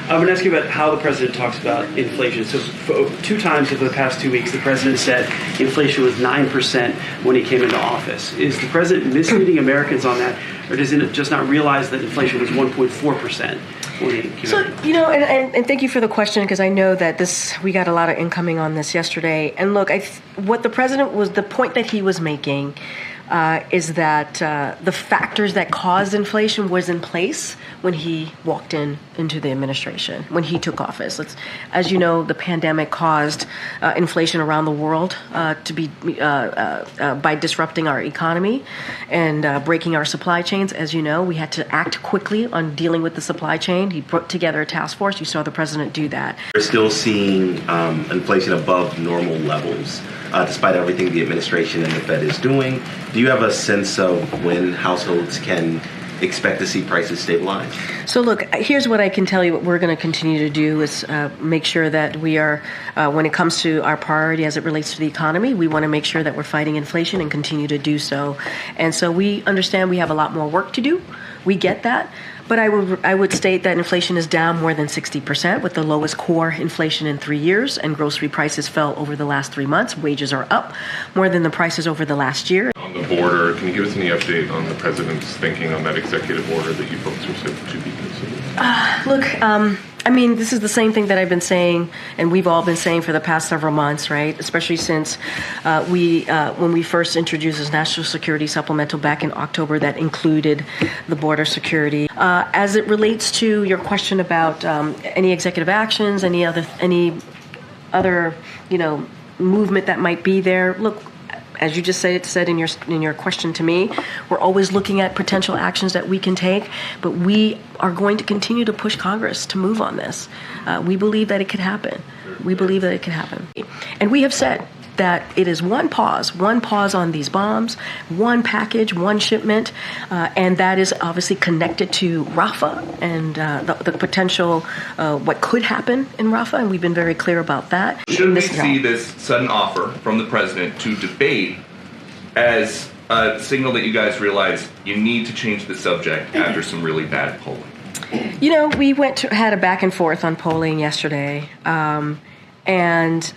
I'm going to ask you about how the president talks about inflation. So 2 times over the past 2 weeks, the president said inflation was 9% when he came into office. Is the president misleading Americans on that, or does he just not realize that inflation was 1.4%? So, and thank you for the question, because I know that we got a lot of incoming on this yesterday. And look, what the president the point that he was making is that the factors that caused inflation was in place when he walked into the administration, when he took office. As you know, the pandemic caused inflation around the world to be by disrupting our economy and breaking our supply chains. As you know, we had to act quickly on dealing with the supply chain. He put together a task force. You saw the president do that. We're still seeing inflation above normal levels, despite everything the administration and the Fed is doing. Do you have a sense of when households can expect to see prices stabilize? So look, here's what I can tell you. What we're going to continue to do is make sure that we are, when it comes to our priority as it relates to the economy, we want to make sure that we're fighting inflation and continue to do so. And so we understand we have a lot more work to do. We get that. But I would state that inflation is down more than 60%, with the lowest core inflation in 3 years, and grocery prices fell over the last 3 months. Wages are up more than the prices over the last year. On the border, can you give us any update on the president's thinking on that executive order that you folks are said to be considering? Look, I mean, this is the same thing that I've been saying, and we've all been saying for the past several months, right? Especially since when we first introduced this national security supplemental back in October, that included the border security. As it relates to your question about any executive actions, any other movement that might be there, look. As you just said in your question to me, we're always looking at potential actions that we can take, but we are going to continue to push Congress to move on this. We believe that it could happen. And we have said that it is one pause on these bombs, one package, one shipment, and that is obviously connected to Rafah and the potential what could happen in Rafah, and we've been very clear about that. Should we see this sudden offer from the president to debate as a signal that you guys realize you need to change the subject after some really bad polling? We had a back and forth on polling yesterday, and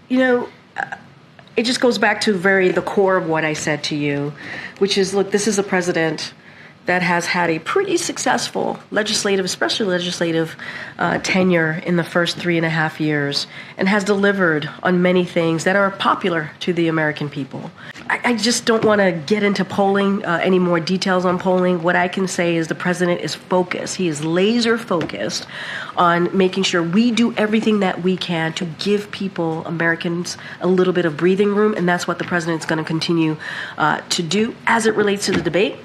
it just goes back to the core of what I said to you, which is, look, this is a president that has had a pretty successful legislative tenure in the first 3.5 years, and has delivered on many things that are popular to the American people. I just don't want to get into polling, any more details on polling. What I can say is the president is focused. He is laser focused on making sure we do everything that we can to give people, Americans, a little bit of breathing room, and that's what the president's going to continue to do. As it relates to the debate,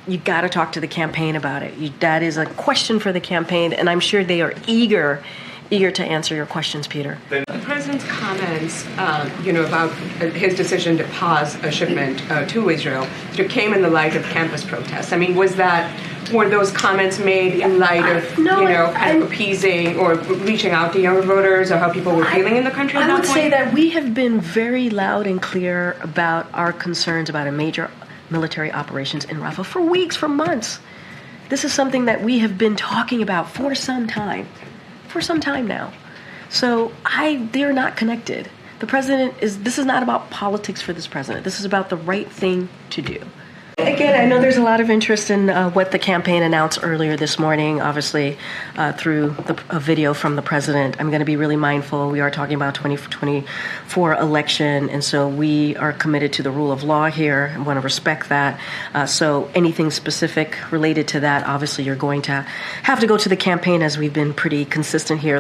you got to talk to the campaign about it. That is a question for the campaign, and I'm sure they are eager to answer your questions, Peter. The president's comments, about his decision to pause a shipment to Israel, came in the light of campus protests. I mean, were those comments made in light of, kind of appeasing or reaching out to younger voters, or how people were feeling in the country at that point? I would say that we have been very loud and clear about our concerns about a major military operations in Rafah for weeks, for months. This is something that we have been talking about for some time now. So they're not connected. This is not about politics for this president. This is about the right thing to do. Again, I know there's a lot of interest in what the campaign announced earlier this morning, obviously through a video from the president. I'm going to be really mindful. We are talking about 2024 election, and so we are committed to the rule of law here and want to respect that. So anything specific related to that, obviously you're going to have to go to the campaign, as we've been pretty consistent here.